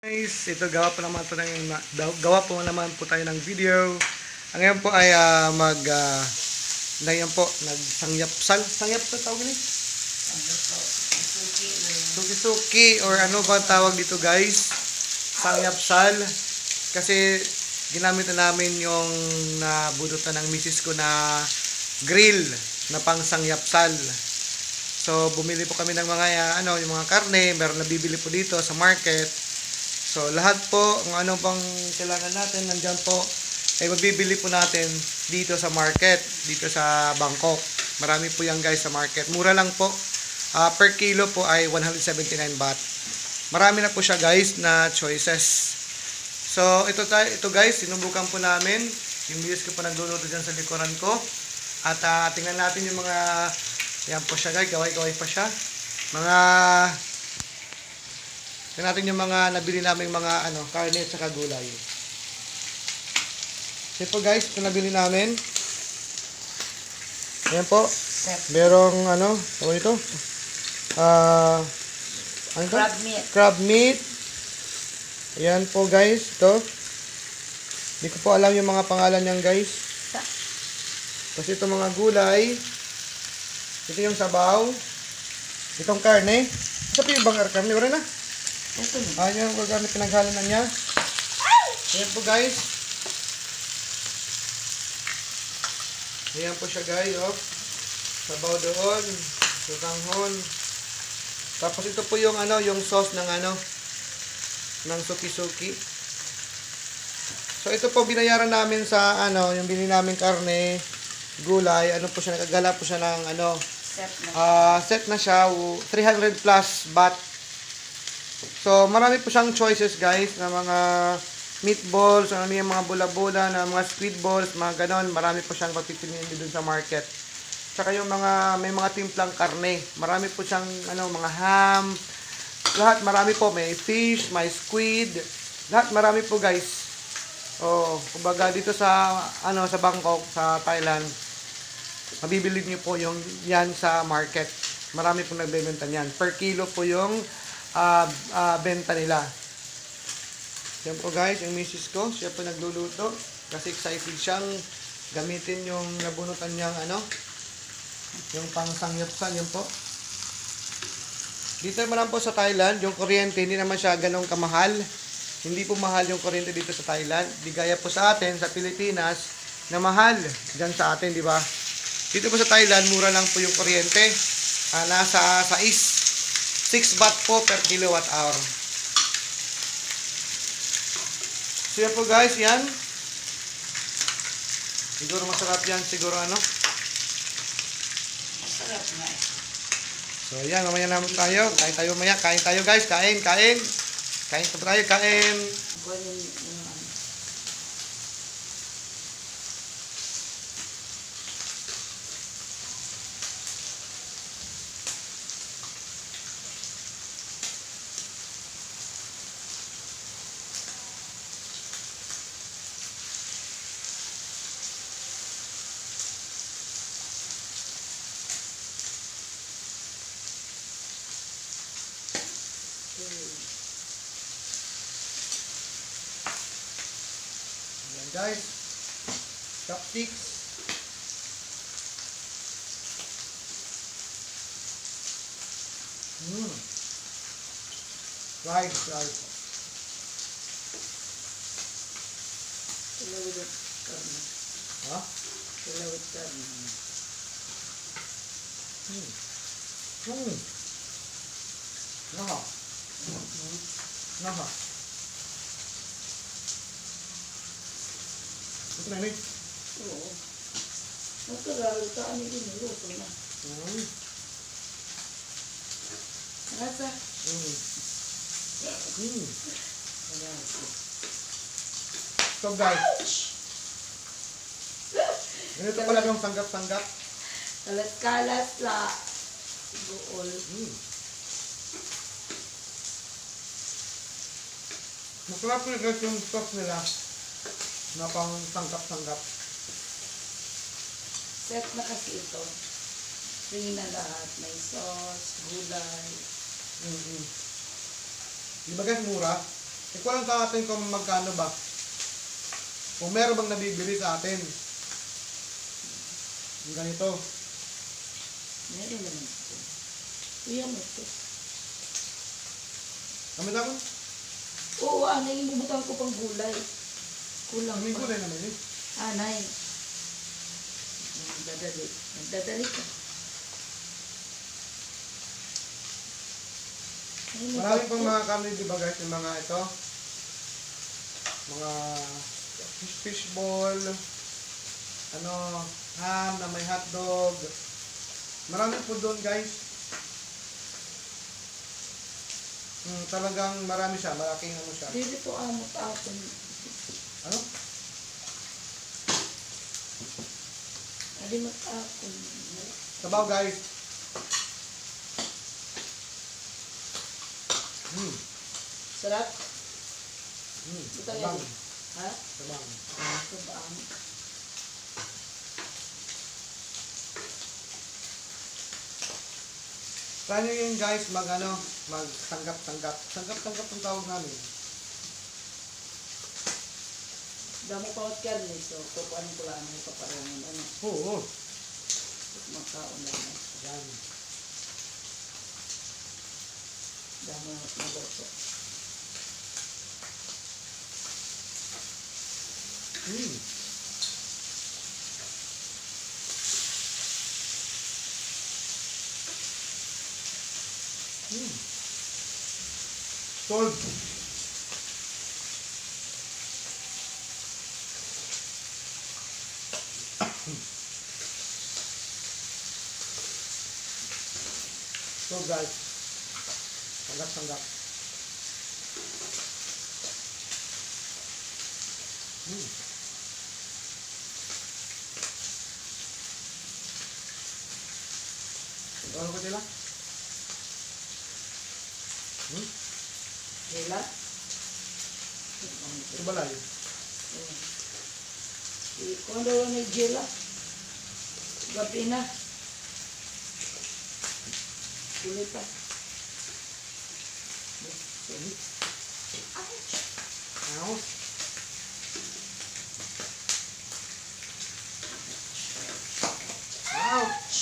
Guys, ito gawa po naman po tayo ng video. Ngayon po ay ngayon po sangyapsal tawag ni? Suki-suki or ano ba tawag dito guys? Sangyapsal. Kasi ginamit na namin yung nabunutan ng misis ko na grill na pang sangyapsal. So bumili po kami ng mga yung mga karne, meron nabibili po dito sa market. So, lahat po, kung ano bang kailangan natin, nandyan po, ay mabibili po natin dito sa market, dito sa Bangkok. Marami po yan guys sa market. Mura lang po. Per kilo po ay 179 baht. Marami na po siya guys na choices. So, ito guys, sinubukan po namin. Yung bilis ko po nagluluto dyan sa likuran ko. At tingnan natin yung mga, yan po siya guys, gaway-gaway pa siya. Tingnan natin yung mga nabili namin mga karne at saka gulay. Ito po guys, ito nabili namin. Ayan po. Merong tawag ito? Crab meat. Crab meat. Ayan po guys, ito. Hindi ko po alam yung mga pangalan niyan guys. Kasi ito mga gulay. Ito yung sabaw. Itong karne. Isa po yung bangar karne. Wala na. Ayan yung gamit pinaghalanan niya. Ayan po guys. Ayan po siya guys. Sabaw doon. Sutanghon. Tapos ito po yung yung sauce ng ng suki-suki. So ito po binayaran namin sa yung binili namin karne, gulay. Ano po siya, nakagala po siya ng set na siya 300 plus baht. So, marami po siyang choices guys na mga meatballs, yung mga bula-bula, na mga squid balls, mga ganon. Marami po siyang papipiliin dun sa market. Tsaka yung may mga timplang karne. Marami po siyang mga ham. Lahat marami po. May fish, may squid. Lahat marami po guys. Kumbaga dito sa sa Bangkok, sa Thailand, mabibili niyo po yan sa market. Marami po nagbebenta niyan. Per kilo po yung benta nila. Yan po guys, yung misis ko, siya po nagluluto kasi excited siyang gamitin yung nabunutan niyang yung pang sangyapsal. Yan po. Dito naman po sa Thailand, yung kuryente hindi naman siya ganong kamahal. Hindi po mahal yung kuryente dito sa Thailand. Di gaya po sa atin sa Pilipinas na mahal diyan sa atin, di ba? Dito po sa Thailand, mura lang po yung kuryente. Nasa 6 baht po per kilowatt hour. So yan po guys, yan. Siguro masarap yan, siguro Masarap na. So yan, mamaya naman tayo. Kain tayo mamaya. Kain tayo guys, kain. Kain tayo, kain. Ayan guys, chopsticks. Rice. Silawit karne. Ha? Silawit karne. Naha. Ito na yun. Oo. Matagal ka ani niluto na. Rasa. So guys, ganito pala yung sanggap-sanggap. Kalat-kalat la buol. Masarap po guys yung sauce nila na pang sanggap-sanggap. Set na kasi ito. Free na lahat. May sauce, gulay. Di ba guys, mura? Ikaw lang sa atin kung magkano ba. Kung meron bang nabibili sa atin. Yung ganito. Meron naman ito. Iyan ito. Kami naman. Oo, anay, ibubutan ko pang gulay. Kulang Kami pa. kulay naman eh. Anay. Nagdadali. Nagdadali ka. Ay, may Marami pang papo. mga kami, di ba guys, yung mga ito. Mga fish ball. Ano, ham na may hotdog. Marami po doon guys. Talagang marami siya. Malaking ano siya. Dito to amot ako. Ano? Alimat ako. Sabaw guys. Sarap. Sabang. yan. Ha? Sabang. Sabang. Try nyo yun guys, mag-tanggap-tanggap. Tanggap-tanggap ang tawag namin. Damo pa at karne. So, kukuhanin ko lang ang paparangin. Ano? Oo. Makaon lang. Yan. Damo maluto. Solve. So guys, tanggap-tanggap. Ano ko sila? Hila? Ito balay. Kung daw may gela. Gabi na. Tuloy pa. Ano? Ouch!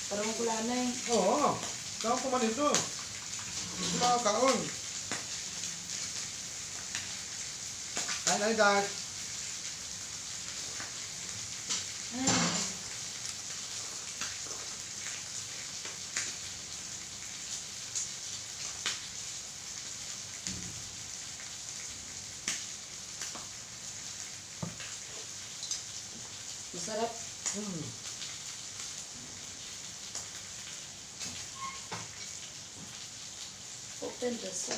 Parang kulanay. Oo. Saan ko man ito? Gusto makakaon. Ay, guys. Masarap. Open the sun.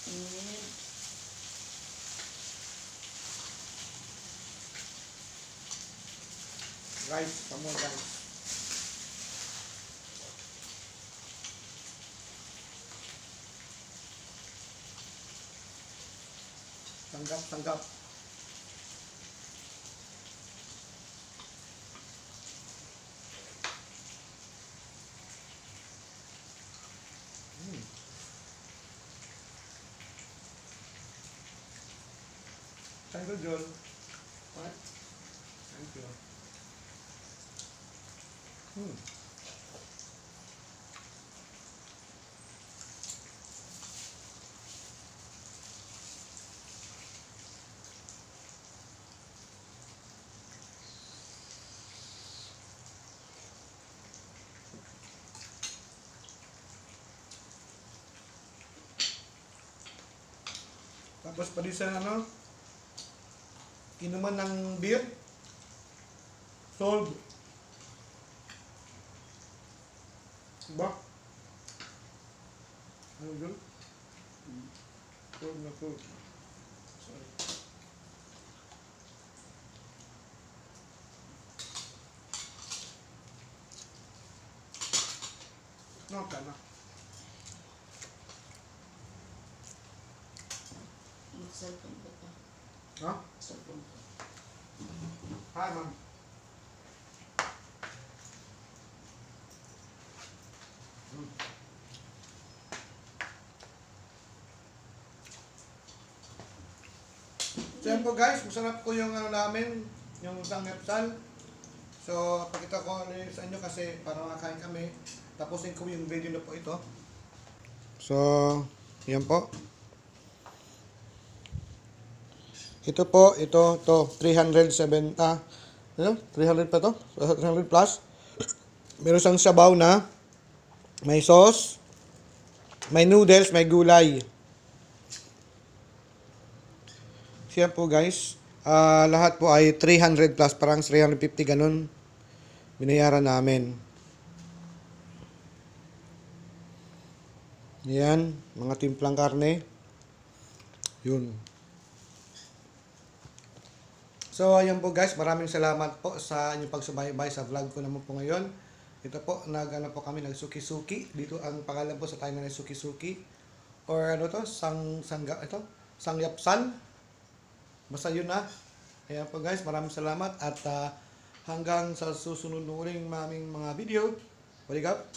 And Rice. Come on, guys. Tanggap-tanggap. Thank you, John. what? Thank you. Tapos pa din sa ano, inuman ng beer. Solve. Diba? Ano yun? Solve na solve. Sorry. No, tama. Mag-cellphone ko pa. Ha? Cellphone ko. Hi, ma'am. Ayan po guys, masarap po yung ano namin, yung sangyapsal. So, pakita ko ano yun sa inyo kasi para makakain kami. Tapusin ko yung video na po ito. So, yan po. Ito po, to 370. Ano? 300 pa to? 300 plus. Meron siyang sabaw na may sauce, may noodles, may gulay. Siya po guys, lahat po ay 300 plus, parang 350 ganun. Binayaran namin. Yan, mga timplang karne. Yun. So, ayan po guys, maraming salamat po sa inyong pagsubaybay sa vlog ko naman po ngayon. Ito po, nag-ano po kami, nag-suki-suki. Dito ang pangalan po sa tayo na suki-suki. Or ano to, sangyapsal. Basta yun na. Ayan po guys, maraming salamat at hanggang sa susunod na uling maming mga video. Balik up.